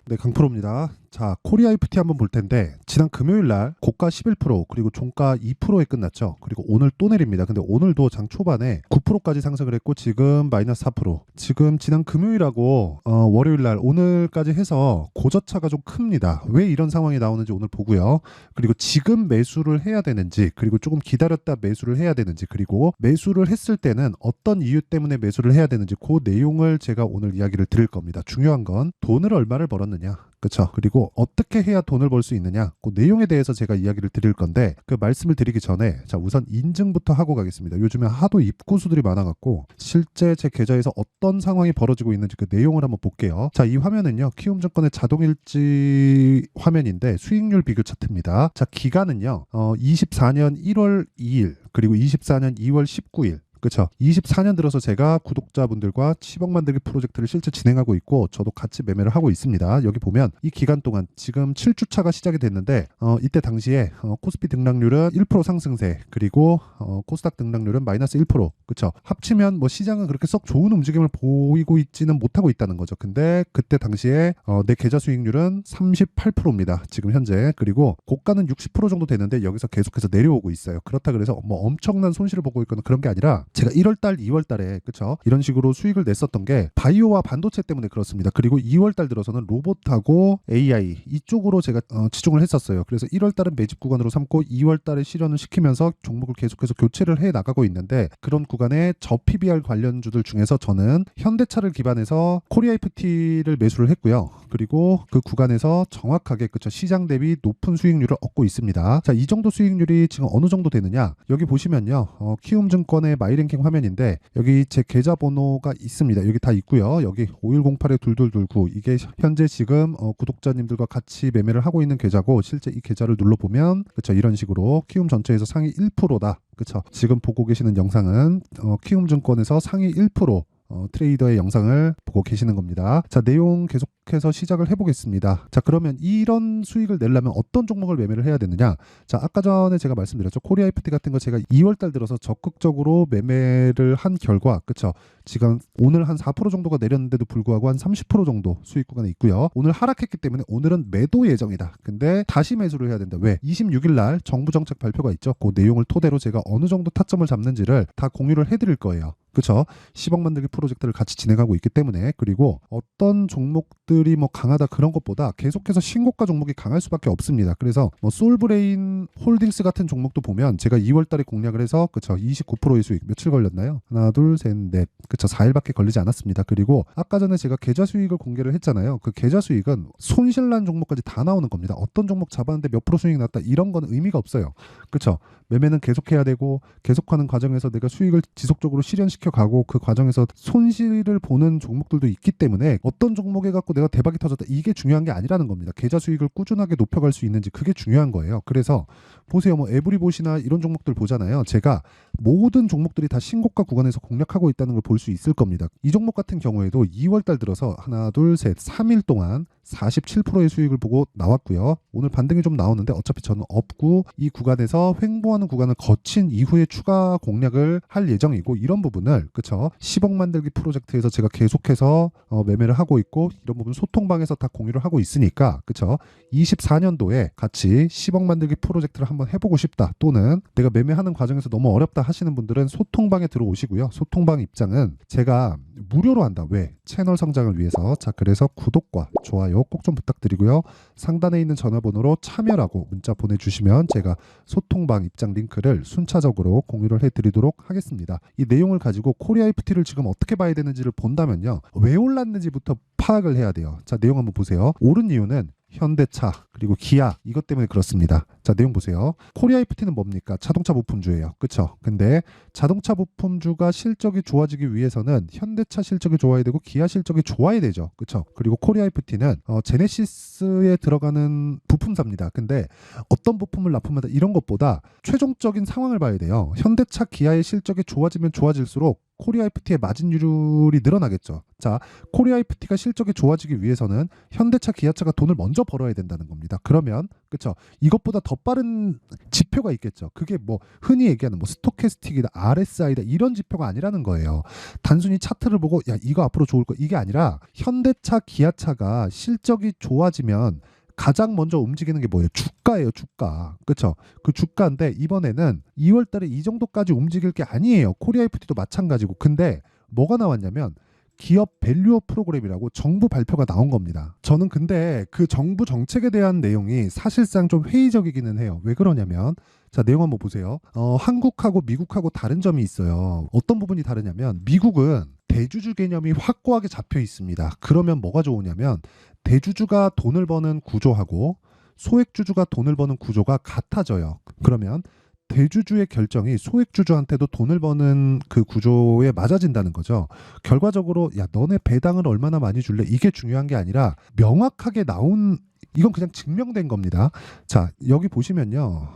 네, 강프로입니다. 자, 코리아 FT 한번 볼 텐데 지난 금요일 날 고가 11% 그리고 종가 2%에 끝났죠. 그리고 오늘 또 내립니다. 근데 오늘도 장 초반에 9%까지 상승을 했고 지금 마이너스 4%. 지금 지난 금요일하고 월요일 날 오늘까지 해서 고저차가 좀 큽니다. 왜 이런 상황이 나오는지 오늘 보고요. 그리고 지금 매수를 해야 되는지, 그리고 조금 기다렸다 매수를 해야 되는지, 그리고 매수를 했을 때는 어떤 이유 때문에 매수를 해야 되는지 그 내용을 제가 오늘 이야기를 드릴 겁니다. 중요한 건 돈을 얼마를 벌었느냐, 그렇죠? 그리고 어떻게 해야 돈을 벌 수 있느냐, 그 내용에 대해서 제가 이야기를 드릴 건데, 그 말씀을 드리기 전에 자, 우선 인증부터 하고 가겠습니다. 요즘에 하도 입구수들이 많아갖고 실제 제 계좌에서 어떤 상황이 벌어지고 있는지 그 내용을 한번 볼게요. 자, 이 화면은요, 키움증권의 자동일지 화면인데 수익률 비교 차트입니다. 자, 기간은요 24년 1월 2일 그리고 24년 2월 19일. 그렇죠. 24년 들어서 제가 구독자분들과 10억 만들기 프로젝트를 실제 진행하고 있고 저도 같이 매매를 하고 있습니다. 여기 보면 이 기간 동안 지금 7주차가 시작이 됐는데 이때 당시에 코스피 등락률은 1% 상승세, 그리고 코스닥 등락률은 마이너스 1%. 그렇죠. 합치면 뭐 시장은 그렇게 썩 좋은 움직임을 보이고 있지는 못하고 있다는 거죠. 근데 그때 당시에 내 계좌 수익률은 38%입니다. 지금 현재. 그리고 고가는 60% 정도 되는데 여기서 계속해서 내려오고 있어요. 그렇다 그래서 뭐 엄청난 손실을 보고 있거나 그런 게 아니라 제가 1월달, 2월달에 그쵸, 이런 식으로 수익을 냈었던 게 바이오와 반도체 때문에 그렇습니다. 그리고 2월달 들어서는 로봇하고 AI 이쪽으로 제가 치중을 했었어요. 그래서 1월달은 매집 구간으로 삼고 2월달에 실현을 시키면서 종목을 계속해서 교체를 해 나가고 있는데, 그런 구간에 저 PBR 관련주들 중에서 저는 현대차를 기반해서 코리아 FT를 매수를 했고요. 그리고 그 구간에서 정확하게 그쵸, 시장 대비 높은 수익률을 얻고 있습니다. 자, 이 정도 수익률이 지금 어느 정도 되느냐, 여기 보시면요, 키움증권의 마이랭킹 화면인데 여기 제 계좌번호가 있습니다. 여기 다 있고요. 여기 5108-2229 이게 현재 지금 구독자님들과 같이 매매를 하고 있는 계좌고, 실제 이 계좌를 눌러보면 그쵸, 이런 식으로 키움 전체에서 상위 1%다. 그쵸. 지금 보고 계시는 영상은 키움증권에서 상위 1% 트레이더의 영상을 보고 계시는 겁니다. 자, 내용 계속해서 시작을 해보겠습니다. 자, 그러면 이런 수익을 내려면 어떤 종목을 매매를 해야 되느냐. 자, 아까 전에 제가 말씀드렸죠. 코리아 FT 같은 거 제가 2월달 들어서 적극적으로 매매를 한 결과, 그쵸, 지금 오늘 한 4% 정도가 내렸는데도 불구하고 한 30% 정도 수익 구간에 있고요. 오늘 하락했기 때문에 오늘은 매도 예정이다. 근데 다시 매수를 해야 된다. 왜? 26일 날 정부 정책 발표가 있죠. 그 내용을 토대로 제가 어느 정도 타점을 잡는지를 다 공유를 해드릴 거예요. 그렇죠. 10억 만들기 프로젝트를 같이 진행하고 있기 때문에. 그리고 어떤 종목들이 뭐 강하다 그런 것보다 계속해서 신고가 종목이 강할 수밖에 없습니다. 그래서 뭐 솔브레인 홀딩스 같은 종목도 보면 제가 2월 달에 공략을 해서 그렇죠, 29%의 수익. 며칠 걸렸나요? 하나, 둘, 셋, 넷. 그렇죠. 4일밖에 걸리지 않았습니다. 그리고 아까 전에 제가 계좌 수익을 공개를 했잖아요. 그 계좌 수익은 손실난 종목까지 다 나오는 겁니다. 어떤 종목 잡았는데 몇 프로 수익 났다 이런 건 의미가 없어요. 그렇죠. 매매는 계속해야 되고 계속하는 과정에서 내가 수익을 지속적으로 실현시켜 가고 그 과정에서 손실을 보는 종목들도 있기 때문에 어떤 종목에 갖고 내가 대박이 터졌다 이게 중요한 게 아니라는 겁니다. 계좌 수익을 꾸준하게 높여갈 수 있는지 그게 중요한 거예요. 그래서 보세요. 뭐 에브리봇이나 이런 종목들 보잖아요. 제가 모든 종목들이 다 신고가 구간에서 공략하고 있다는 걸 볼 수 있을 겁니다. 이 종목 같은 경우에도 2월달 들어서 하나, 둘, 셋, 3일 동안 47%의 수익을 보고 나왔고요. 오늘 반등이 좀 나오는데 어차피 저는 없고 이 구간에서 횡보하는 구간을 거친 이후에 추가 공략을 할 예정이고, 이런 부분을 그쵸, 10억 만들기 프로젝트에서 제가 계속해서 매매를 하고 있고 이런 부분 소통방에서 다 공유를 하고 있으니까 그쵸, 24년도에 같이 10억 만들기 프로젝트를 한번 해보고 싶다, 또는 내가 매매하는 과정에서 너무 어렵다 하시는 분들은 소통방에 들어오시고요. 소통방 입장은 제가 무료로 한다. 왜? 채널 성장을 위해서. 자, 그래서 구독과 좋아요 꼭 좀 부탁드리고요. 상단에 있는 전화번호로 참여라고 문자 보내주시면 제가 소통방 입장 링크를 순차적으로 공유를 해드리도록 하겠습니다. 이 내용을 가지고 코리아 FT를 지금 어떻게 봐야 되는지를 본다면요, 왜 올랐는지부터 파악을 해야 돼요. 자, 내용 한번 보세요. 오른 이유는 현대차 그리고 기아 이것 때문에 그렇습니다. 자, 내용 보세요. 코리아 FT는 뭡니까? 자동차 부품주예요. 그쵸? 근데 자동차 부품주가 실적이 좋아지기 위해서는 현대차 실적이 좋아야 되고 기아 실적이 좋아야 되죠. 그쵸? 그리고 코리아 FT는 제네시스에 들어가는 부품사입니다. 근데 어떤 부품을 납품한다 이런 것보다 최종적인 상황을 봐야 돼요. 현대차 기아의 실적이 좋아지면 좋아질수록 코리아 FT의 마진율이 늘어나겠죠. 자, 코리아 FT가 실적이 좋아지기 위해서는 현대차, 기아차가 돈을 먼저 벌어야 된다는 겁니다. 그러면 그렇죠. 이것보다 더 빠른 지표가 있겠죠. 그게 뭐 흔히 얘기하는 뭐 스토캐스틱이다, RSI다 이런 지표가 아니라는 거예요. 단순히 차트를 보고 야 이거 앞으로 좋을 거 이게 아니라 현대차, 기아차가 실적이 좋아지면 가장 먼저 움직이는 게 뭐예요? 주가예요, 주가. 그렇죠? 그 주가인데 이번에는 2월 달에 이 정도까지 움직일 게 아니에요. 코리아 FT도 마찬가지고. 근데 뭐가 나왔냐면 기업 밸류어 프로그램이라고 정부 발표가 나온 겁니다. 저는 근데 그 정부 정책에 대한 내용이 사실상 좀 회의적이기는 해요. 왜 그러냐면 자, 내용 한번 보세요. 한국하고 미국하고 다른 점이 있어요. 어떤 부분이 다르냐면 미국은 대주주 개념이 확고하게 잡혀 있습니다. 그러면 뭐가 좋으냐면 대주주가 돈을 버는 구조하고 소액주주가 돈을 버는 구조가 같아져요. 그러면 대주주의 결정이 소액주주한테도 돈을 버는 그 구조에 맞아진다는 거죠. 결과적으로 야 너네 배당을 얼마나 많이 줄래? 이게 중요한 게 아니라 명확하게 나온 이건 그냥 증명된 겁니다. 자, 여기 보시면요.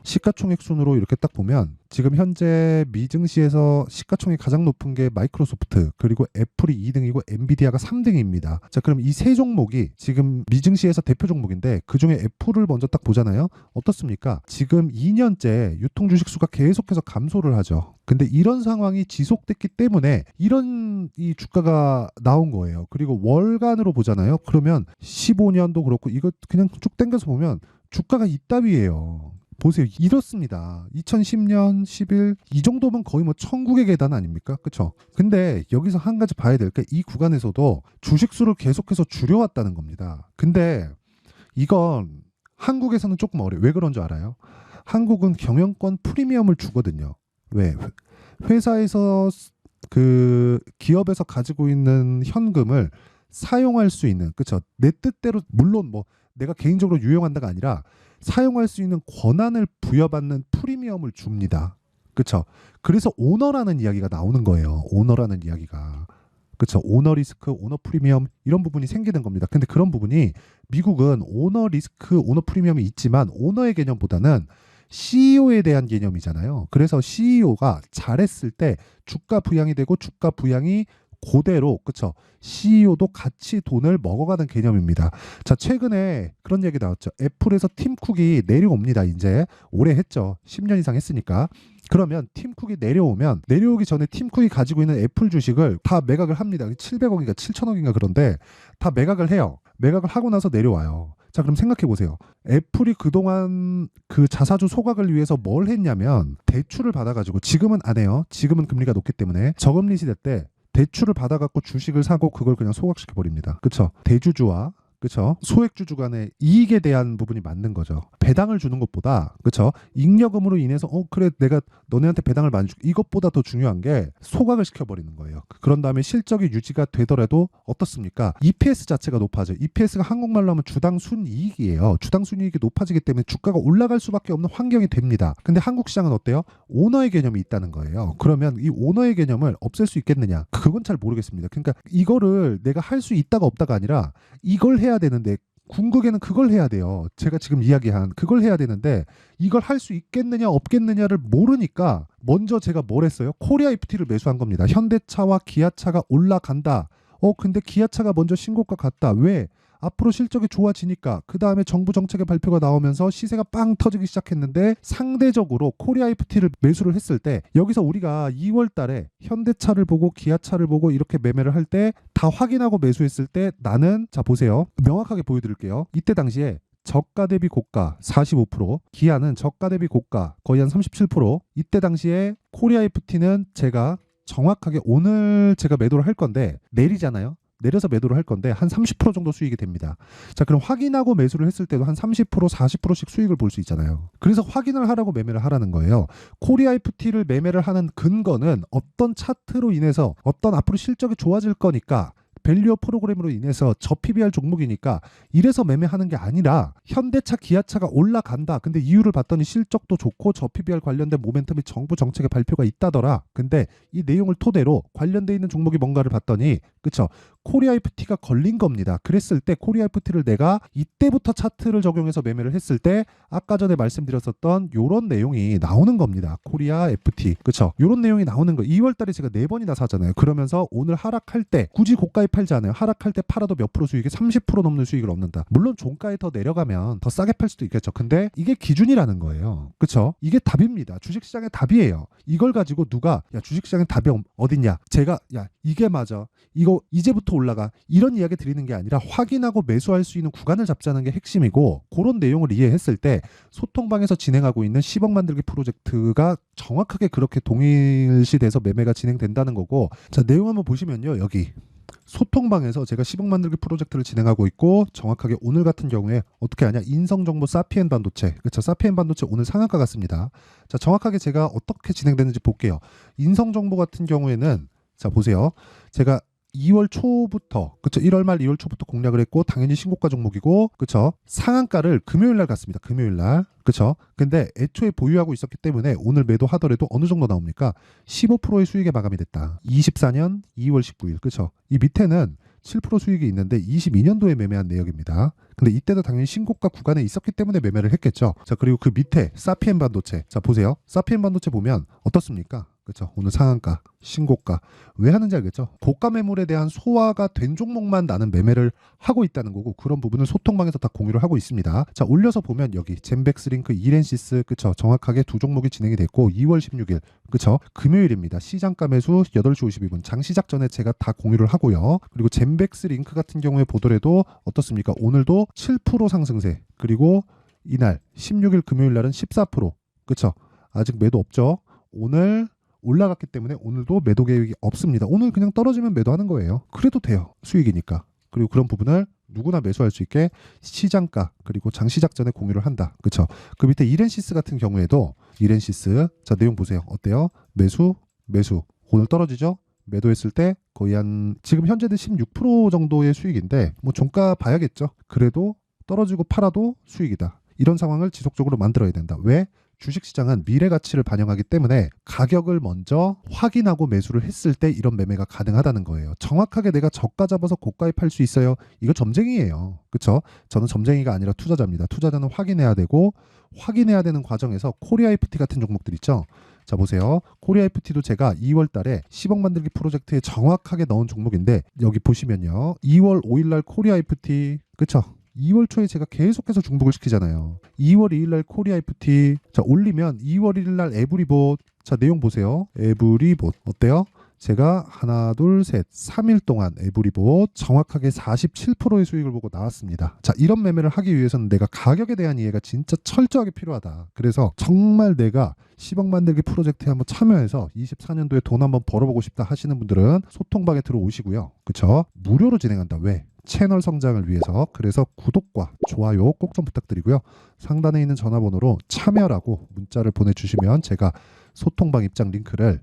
시가총액 순으로 이렇게 딱 보면 지금 현재 미증시에서 시가총액이 가장 높은 게 마이크로소프트, 그리고 애플이 2등이고 엔비디아가 3등입니다. 자, 그럼 이 세 종목이 지금 미증시에서 대표 종목인데 그중에 애플을 먼저 딱 보잖아요. 어떻습니까? 지금 2년째 유통 주식 수가 계속해서 감소를 하죠. 근데 이런 상황이 지속됐기 때문에 이런 이 주가가 나온 거예요. 그리고 월간으로 보잖아요. 그러면 15년도 그렇고 이거 그냥 쭉 당겨서 보면 주가가 이따위예요. 보세요. 이렇습니다. 2010년, 11 이 정도면 거의 뭐 천국의 계단 아닙니까? 그렇죠? 근데 여기서 한 가지 봐야 될 게 이 구간에서도 주식 수를 계속해서 줄여왔다는 겁니다. 근데 이건 한국에서는 조금 어려워요. 왜 그런 줄 알아요? 한국은 경영권 프리미엄을 주거든요. 왜? 회사에서 그 기업에서 가지고 있는 현금을 사용할 수 있는, 그렇죠? 내 뜻대로 물론 뭐 내가 개인적으로 유용한다가 아니라 사용할 수 있는 권한을 부여받는 프리미엄을 줍니다. 그렇죠? 그래서 오너라는 이야기가 나오는 거예요. 오너라는 이야기가. 그렇죠? 오너 리스크, 오너 프리미엄 이런 부분이 생기는 겁니다. 근데 그런 부분이 미국은 오너 리스크, 오너 프리미엄이 있지만 오너의 개념보다는 CEO에 대한 개념이잖아요. 그래서 CEO가 잘했을 때 주가 부양이 되고 주가 부양이 그대로 그쵸 CEO도 같이 돈을 먹어가는 개념입니다. 자, 최근에 그런 얘기 나왔죠. 애플에서 팀 쿡이 내려옵니다. 이제 오래 했죠. 10년 이상 했으니까. 그러면 팀 쿡이 내려오기 전에 팀 쿡이 가지고 있는 애플 주식을 다 매각을 합니다. 700억인가 7천억인가 그런데 다 매각을 해요. 매각을 하고 나서 내려와요. 자, 그럼 생각해 보세요. 애플이 그동안 그 자사주 소각을 위해서 뭘 했냐면 대출을 받아가지고 지금은 안 해요. 지금은 금리가 높기 때문에 저금리 시대 때 대출을 받아갖고 주식을 사고 그걸 그냥 소각시켜 버립니다. 그렇죠? 대주주와 그렇죠? 소액주주 간의 이익에 대한 부분이 맞는 거죠. 배당을 주는 것보다 그렇죠? 잉여금으로 인해서 그래 내가 너네한테 배당을 많이 줄게 이것보다 더 중요한 게 소각을 시켜버리는 거예요. 그런 다음에 실적이 유지가 되더라도 어떻습니까? EPS 자체가 높아져요. EPS가 한국말로 하면 주당 순이익이에요. 주당 순이익이 높아지기 때문에 주가가 올라갈 수밖에 없는 환경이 됩니다. 근데 한국 시장은 어때요? 오너의 개념이 있다는 거예요. 그러면 이 오너의 개념을 없앨 수 있겠느냐? 그건 잘 모르겠습니다. 그러니까 이거를 내가 할 수 있다가 없다가 아니라 이걸 해야 되는데 궁극에는 그걸 해야 돼요. 제가 지금 이야기한 그걸 해야 되는데 이걸 할 수 있겠느냐 없겠느냐를 모르니까 먼저 제가 뭘 했어요? 코리아 FT를 매수한 겁니다. 현대차와 기아차가 올라간다. 근데 기아차가 먼저 신고가 갔다. 왜? 앞으로 실적이 좋아지니까 그 다음에 정부 정책의 발표가 나오면서 시세가 빵 터지기 시작했는데 상대적으로 코리아 FT를 매수를 했을 때 여기서 우리가 2월 달에 현대차를 보고 기아차를 보고 이렇게 매매를 할 때 다 확인하고 매수했을 때 나는 자 보세요. 명확하게 보여드릴게요. 이때 당시에 저가 대비 고가 45%, 기아는 저가 대비 고가 거의 한 37%. 이때 당시에 코리아 FT는 제가 정확하게 오늘 제가 매도를 할 건데 내리잖아요. 내려서 매도를 할 건데 한 30% 정도 수익이 됩니다. 자, 그럼 확인하고 매수를 했을 때도 한 30%, 40%씩 수익을 볼 수 있잖아요. 그래서 확인을 하라고 매매를 하라는 거예요. 코리아 FT를 매매를 하는 근거는 어떤 차트로 인해서 어떤 앞으로 실적이 좋아질 거니까 밸류어 프로그램으로 인해서 저 PBR 종목이니까 이래서 매매하는 게 아니라 현대차, 기아차가 올라간다. 근데 이유를 봤더니 실적도 좋고 저 PBR 관련된 모멘텀이 정부 정책의 발표가 있다더라. 근데 이 내용을 토대로 관련돼 있는 종목이 뭔가를 봤더니 그쵸? 코리아이프티가 걸린 겁니다. 그랬을 때 코리아이프티를 내가 이때부터 차트를 적용해서 매매를 했을 때 아까 전에 말씀드렸었던 요런 내용이 나오는 겁니다. 코리아 FT. 그쵸? 요런 내용이 나오는 거. 2월 달에 제가 4번이나 사잖아요. 그러면서 오늘 하락할 때 굳이 고가에 팔지 않아요. 하락할 때 팔아도 몇 프로 수익이 30% 넘는 수익을 얻는다. 물론 종가에 더 내려가면 더 싸게 팔 수도 있겠죠. 근데 이게 기준이라는 거예요. 그쵸? 이게 답입니다. 주식시장의 답이에요. 이걸 가지고 누가 야 주식시장의 답이 어딨냐? 제가 야 이게 맞아. 이거 이제부터 올라가. 이런 이야기 드리는 게 아니라 확인하고 매수할 수 있는 구간을 잡자는 게 핵심이고 그런 내용을 이해했을 때 소통방에서 진행하고 있는 10억 만들기 프로젝트가 정확하게 그렇게 동일시돼서 매매가 진행된다는 거고 자 내용 한번 보시면요. 여기 소통방에서 제가 10억 만들기 프로젝트를 진행하고 있고 정확하게 오늘 같은 경우에 어떻게 하냐 인성정보 사피엔 반도체 그렇죠 사피엔 반도체 오늘 상한가 같습니다. 자 정확하게 제가 어떻게 진행되는지 볼게요. 인성정보 같은 경우에는 자 보세요. 제가 2월 초부터 그쵸 1월 말 2월 초부터 공략을 했고 당연히 신고가 종목이고 그쵸 상한가를 금요일 날 갔습니다. 금요일 날 그쵸 근데 애초에 보유하고 있었기 때문에 오늘 매도하더라도 어느 정도 나옵니까? 15%의 수익에 마감이 됐다. 24년 2월 19일 그쵸 이 밑에는 7% 수익이 있는데 22년도에 매매한 내역입니다. 근데 이때도 당연히 신고가 구간에 있었기 때문에 매매를 했겠죠. 자 그리고 그 밑에 사피엔 반도체 자 보세요. 사피엔 반도체 보면 어떻습니까? 그렇죠. 오늘 상한가, 신고가 왜 하는지 알겠죠? 고가 매물에 대한 소화가 된 종목만 나는 매매를 하고 있다는 거고 그런 부분을 소통방에서 다 공유를 하고 있습니다. 자 올려서 보면 여기 젠백스링크, 이렌시스 그쵸 정확하게 두 종목이 진행이 됐고 2월 16일 그쵸 금요일입니다. 시장가 매수 8시 52분 장시작 전에 제가 다 공유를 하고요. 그리고 젠백스링크 같은 경우에 보더라도 어떻습니까? 오늘도 7% 상승세 그리고 이날 16일 금요일 날은 14% 그쵸 아직 매도 없죠. 오늘 올라갔기 때문에 오늘도 매도 계획이 없습니다. 오늘 그냥 떨어지면 매도하는 거예요. 그래도 돼요. 수익이니까. 그리고 그런 부분을 누구나 매수할 수 있게 시장가 그리고 장시작 전에 공유를 한다. 그렇죠? 그 밑에 이렌시스 같은 경우에도 이렌시스 자 내용 보세요. 어때요? 매수 오늘 떨어지죠? 매도했을 때 거의 한 지금 현재는 16% 정도의 수익인데 뭐 종가 봐야겠죠. 그래도 떨어지고 팔아도 수익이다. 이런 상황을 지속적으로 만들어야 된다. 왜? 주식시장은 미래 가치를 반영하기 때문에 가격을 먼저 확인하고 매수를 했을 때 이런 매매가 가능하다는 거예요. 정확하게 내가 저가 잡아서 고가에 팔 수 있어요. 이거 점쟁이에요. 그렇죠? 저는 점쟁이가 아니라 투자자입니다. 투자자는 확인해야 되고 확인해야 되는 과정에서 코리아 FT 같은 종목들 있죠. 자 보세요. 코리아 FT도 제가 2월 달에 10억 만들기 프로젝트에 정확하게 넣은 종목인데 여기 보시면요. 2월 5일 날 코리아 FT 그렇죠? 2월 초에 제가 계속해서 중복을 시키잖아요. 2월 2일 날 코리아 FT 자 올리면 2월 1일 날 에브리봇 자 내용 보세요. 에브리봇 어때요? 제가 하나 둘 셋 3일 동안 에브리봇 정확하게 47%의 수익을 보고 나왔습니다. 자 이런 매매를 하기 위해서는 내가 가격에 대한 이해가 진짜 철저하게 필요하다. 그래서 정말 내가 10억 만들기 프로젝트에 한번 참여해서 24년도에 돈 한번 벌어보고 싶다 하시는 분들은 소통방에 들어오시고요. 그쵸? 무료로 진행한다. 왜? 채널 성장을 위해서 그래서 구독과 좋아요 꼭 좀 부탁드리고요. 상단에 있는 전화번호로 참여라고 문자를 보내주시면 제가 소통방 입장 링크를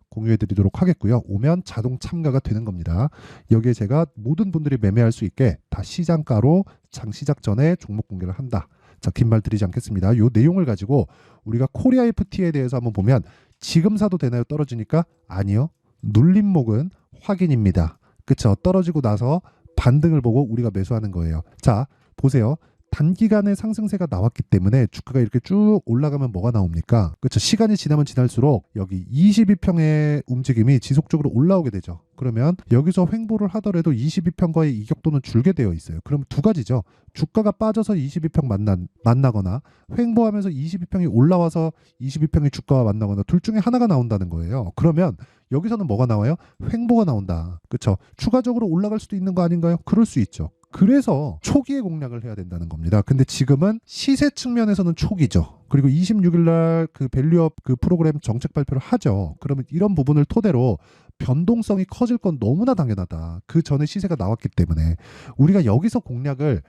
공유해드리도록 하겠고요. 오면 자동 참가가 되는 겁니다. 여기에 제가 모든 분들이 매매할 수 있게 다 시장가로 장시작 전에 종목 공개를 한다. 자, 긴 말 드리지 않겠습니다. 이 내용을 가지고 우리가 코리아 FT에 대해서 한번 보면 지금 사도 되나요? 떨어지니까? 아니요. 눌림목은 확인입니다. 그쵸? 떨어지고 나서 반등을 보고 우리가 매수하는 거예요. 자, 보세요. 단기간에 상승세가 나왔기 때문에 주가가 이렇게 쭉 올라가면 뭐가 나옵니까? 그렇죠. 시간이 지나면 지날수록 여기 22평의 움직임이 지속적으로 올라오게 되죠. 그러면 여기서 횡보를 하더라도 22평과의 이격도는 줄게 되어 있어요. 그럼 두 가지죠. 주가가 빠져서 22평 만나거나 횡보하면서 22평이 올라와서 22평이 주가와 만나거나 둘 중에 하나가 나온다는 거예요. 그러면 여기서는 뭐가 나와요? 횡보가 나온다. 그렇죠. 추가적으로 올라갈 수도 있는 거 아닌가요? 그럴 수 있죠. 그래서 초기에 공략을 해야 된다는 겁니다. 근데 지금은 시세 측면에서는 초기죠. 그리고 26일 날 그 밸류업 그 프로그램 정책 발표를 하죠. 그러면 이런 부분을 토대로 변동성이 커질 건 너무나 당연하다. 그 전에 시세가 나왔기 때문에 우리가 여기서 공략을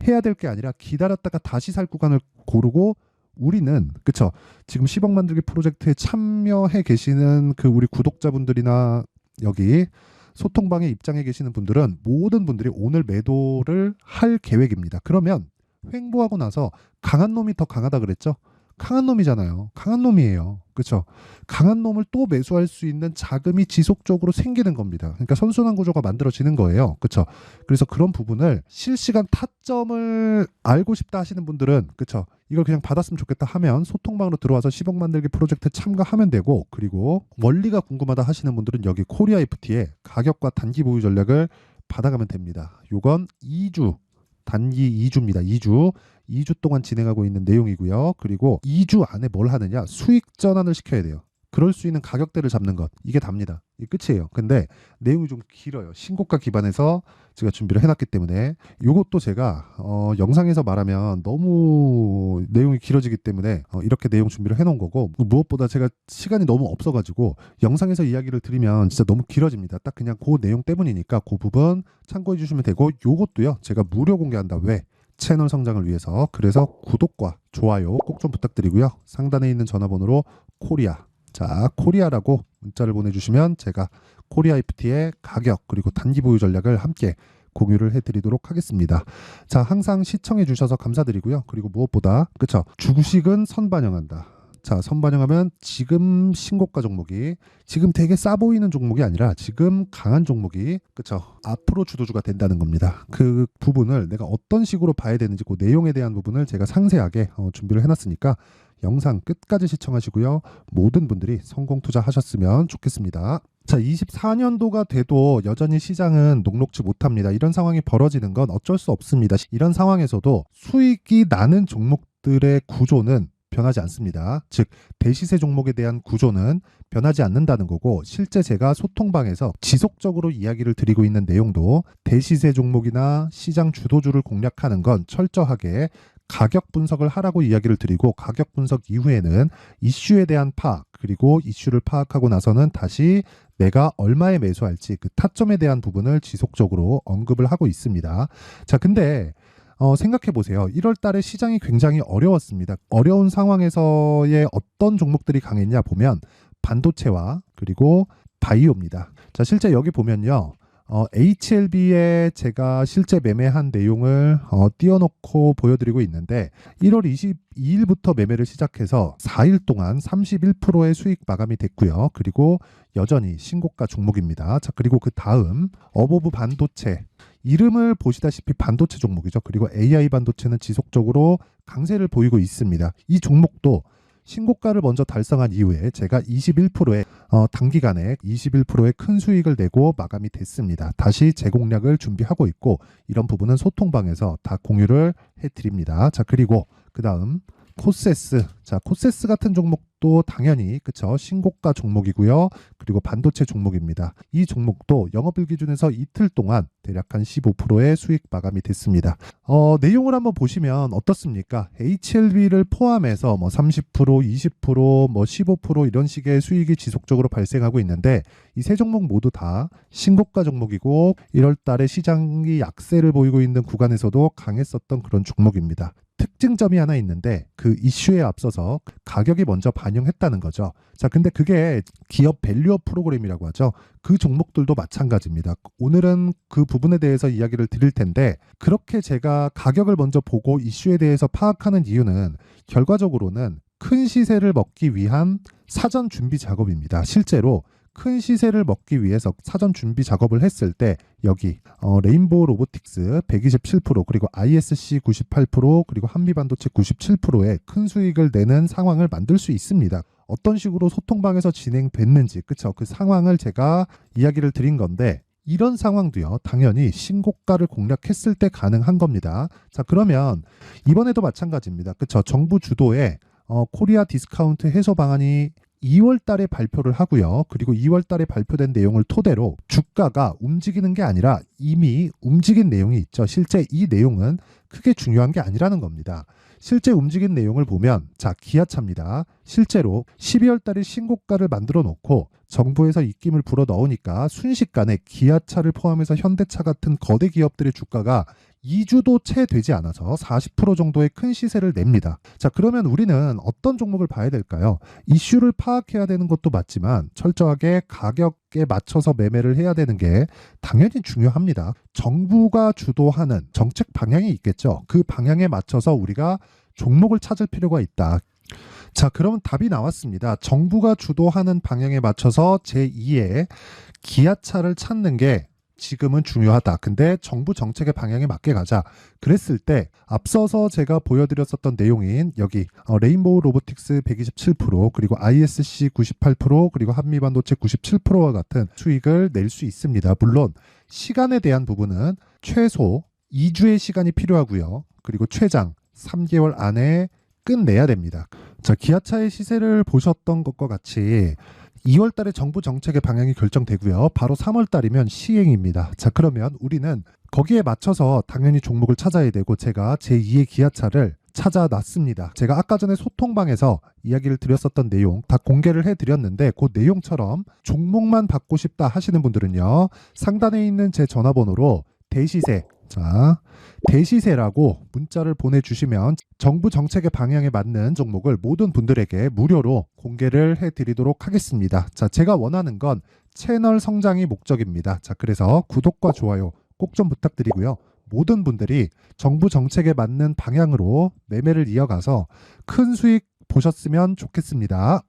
해야 될 게 아니라 기다렸다가 다시 살 구간을 고르고 우리는 그쵸 지금 10억 만들기 프로젝트에 참여해 계시는 그 우리 구독자분들이나 여기 소통방에 입장해 계시는 분들은 모든 분들이 오늘 매도를 할 계획입니다. 그러면 횡보하고 나서 강한 놈이 더 강하다 그랬죠? 강한 놈이잖아요. 강한 놈이에요. 그렇죠? 강한 놈을 또 매수할 수 있는 자금이 지속적으로 생기는 겁니다. 그러니까 선순환 구조가 만들어지는 거예요. 그렇죠? 그래서 그런 부분을 실시간 타점을 알고 싶다 하시는 분들은 그렇죠? 이걸 그냥 받았으면 좋겠다 하면 소통방으로 들어와서 10억 만들기 프로젝트 참가하면 되고, 그리고 원리가 궁금하다 하시는 분들은 여기 코리아 FT의 가격과 단기 보유 전략을 받아가면 됩니다. 요건 2주, 단기 2주입니다. 2주 동안 진행하고 있는 내용이고요. 그리고 2주 안에 뭘 하느냐? 수익 전환을 시켜야 돼요. 그럴 수 있는 가격대를 잡는 것. 이게 답니다. 이게 끝이에요. 근데 내용이 좀 길어요. 신고가 기반에서 제가 준비를 해놨기 때문에 이것도 제가 영상에서 말하면 너무 내용이 길어지기 때문에 이렇게 내용 준비를 해놓은 거고, 무엇보다 제가 시간이 너무 없어가지고 영상에서 이야기를 드리면 진짜 너무 길어집니다. 딱 그냥 그 내용 때문이니까 그 부분 참고해 주시면 되고, 요것도요 제가 무료 공개한다. 왜? 채널 성장을 위해서. 그래서 구독과 좋아요 꼭 좀 부탁드리고요. 상단에 있는 전화번호로 코리아, 자 코리아라고 문자를 보내주시면 제가 코리아 FT의 가격 그리고 단기 보유 전략을 함께 공유를 해드리도록 하겠습니다. 자, 항상 시청해 주셔서 감사드리고요. 그리고 무엇보다 그쵸, 주식은 선반영한다. 자, 선반영하면 지금 신고가 종목이 지금 되게 싸 보이는 종목이 아니라 지금 강한 종목이 그쵸, 앞으로 주도주가 된다는 겁니다. 그 부분을 내가 어떤 식으로 봐야 되는지 그 내용에 대한 부분을 제가 상세하게 준비를 해놨으니까 영상 끝까지 시청하시고요. 모든 분들이 성공 투자하셨으면 좋겠습니다. 자, 24년도가 돼도 여전히 시장은 녹록지 못합니다. 이런 상황이 벌어지는 건 어쩔 수 없습니다. 이런 상황에서도 수익이 나는 종목들의 구조는 변하지 않습니다. 즉 대시세 종목에 대한 구조는 변하지 않는다는 거고, 실제 제가 소통방에서 지속적으로 이야기를 드리고 있는 내용도 대시세 종목이나 시장 주도주를 공략하는 건 철저하게 가격 분석을 하라고 이야기를 드리고, 가격 분석 이후에는 이슈에 대한 파악, 그리고 이슈를 파악하고 나서는 다시 내가 얼마에 매수할지 그 타점에 대한 부분을 지속적으로 언급을 하고 있습니다. 자, 근데 생각해 보세요. 1월 달에 시장이 굉장히 어려웠습니다. 어려운 상황에서의 어떤 종목들이 강했냐 보면 반도체와 그리고 바이오입니다. 자, 실제 여기 보면요. HLB에 제가 실제 매매한 내용을 띄워놓고 보여드리고 있는데 1월 22일부터 매매를 시작해서 4일 동안 31%의 수익 마감이 됐고요. 그리고 여전히 신고가 종목입니다. 자, 그리고 그 다음 어보브 반도체, 이름을 보시다시피 반도체 종목이죠. 그리고 AI 반도체는 지속적으로 강세를 보이고 있습니다. 이 종목도 신고가를 먼저 달성한 이후에 제가 21%의 단기간에 21%의 큰 수익을 내고 마감이 됐습니다. 다시 재공략을 준비하고 있고, 이런 부분은 소통방에서 다 공유를 해드립니다. 자, 그리고 그 다음 코세스. 자, 코세스 같은 종목도 당연히 그쵸, 신고가 종목이고요. 그리고 반도체 종목입니다. 이 종목도 영업일 기준에서 이틀 동안 대략 한 15%의 수익 마감이 됐습니다. 내용을 한번 보시면 어떻습니까? HLB를 포함해서 뭐 30%, 20%, 뭐 15% 이런 식의 수익이 지속적으로 발생하고 있는데, 이 세 종목 모두 다 신고가 종목이고 1월 달에 시장이 약세를 보이고 있는 구간에서도 강했었던 그런 종목입니다. 특징점이 하나 있는데 그 이슈에 앞서서 가격이 먼저 반영했다는 거죠. 자, 근데 그게 기업 밸류업 프로그램이라고 하죠. 그 종목들도 마찬가지입니다. 오늘은 그 부분에 대해서 이야기를 드릴 텐데, 그렇게 제가 가격을 먼저 보고 이슈에 대해서 파악하는 이유는 결과적으로는 큰 시세를 먹기 위한 사전 준비 작업입니다. 실제로 큰 시세를 먹기 위해서 사전 준비 작업을 했을 때 여기 레인보우 로보틱스 127%, 그리고 ISC 98%, 그리고 한미반도체 97%의 큰 수익을 내는 상황을 만들 수 있습니다. 어떤 식으로 소통방에서 진행됐는지 그쵸, 그 상황을 제가 이야기를 드린 건데, 이런 상황도요 당연히 신고가를 공략했을 때 가능한 겁니다. 자, 그러면 이번에도 마찬가지입니다. 그쵸, 정부 주도의 코리아 디스카운트 해소 방안이 2월 달에 발표를 하고요. 그리고 2월 달에 발표된 내용을 토대로 주가가 움직이는 게 아니라 이미 움직인 내용이 있죠. 실제 이 내용은 크게 중요한 게 아니라는 겁니다. 실제 움직인 내용을 보면, 자, 기아차입니다. 실제로 12월 달에 신고가를 만들어 놓고 정부에서 입김을 불어 넣으니까 순식간에 기아차를 포함해서 현대차 같은 거대 기업들의 주가가 2주도 채 되지 않아서 40% 정도의 큰 시세를 냅니다. 자, 그러면 우리는 어떤 종목을 봐야 될까요? 이슈를 파악해야 되는 것도 맞지만 철저하게 가격에 맞춰서 매매를 해야 되는 게 당연히 중요합니다. 정부가 주도하는 정책 방향이 있겠죠. 그 방향에 맞춰서 우리가 종목을 찾을 필요가 있다. 자, 그러면 답이 나왔습니다. 정부가 주도하는 방향에 맞춰서 제2의 기아차를 찾는 게 지금은 중요하다. 근데 정부 정책의 방향에 맞게 가자. 그랬을 때 앞서서 제가 보여드렸었던 내용인 여기 레인보우 로보틱스 127% 그리고 ISC 98% 그리고 한미반도체 97%와 같은 수익을 낼 수 있습니다. 물론 시간에 대한 부분은 최소 2주의 시간이 필요하고요. 그리고 최장 3개월 안에 끝내야 됩니다. 자, 기아차의 시세를 보셨던 것과 같이 2월 달에 정부 정책의 방향이 결정되고요. 바로 3월 달이면 시행입니다. 자, 그러면 우리는 거기에 맞춰서 당연히 종목을 찾아야 되고 제가 제2의 기아차를 찾아놨습니다. 제가 아까 전에 소통방에서 이야기를 드렸었던 내용 다 공개를 해드렸는데 그 내용처럼 종목만 받고 싶다 하시는 분들은요. 상단에 있는 제 전화번호로 대시세, 자, 대시세라고 문자를 보내주시면 정부 정책의 방향에 맞는 종목을 모든 분들에게 무료로 공개를 해드리도록 하겠습니다. 자, 제가 원하는 건 채널 성장이 목적입니다. 자, 그래서 구독과 좋아요 꼭 좀 부탁드리고요. 모든 분들이 정부 정책에 맞는 방향으로 매매를 이어가서 큰 수익 보셨으면 좋겠습니다.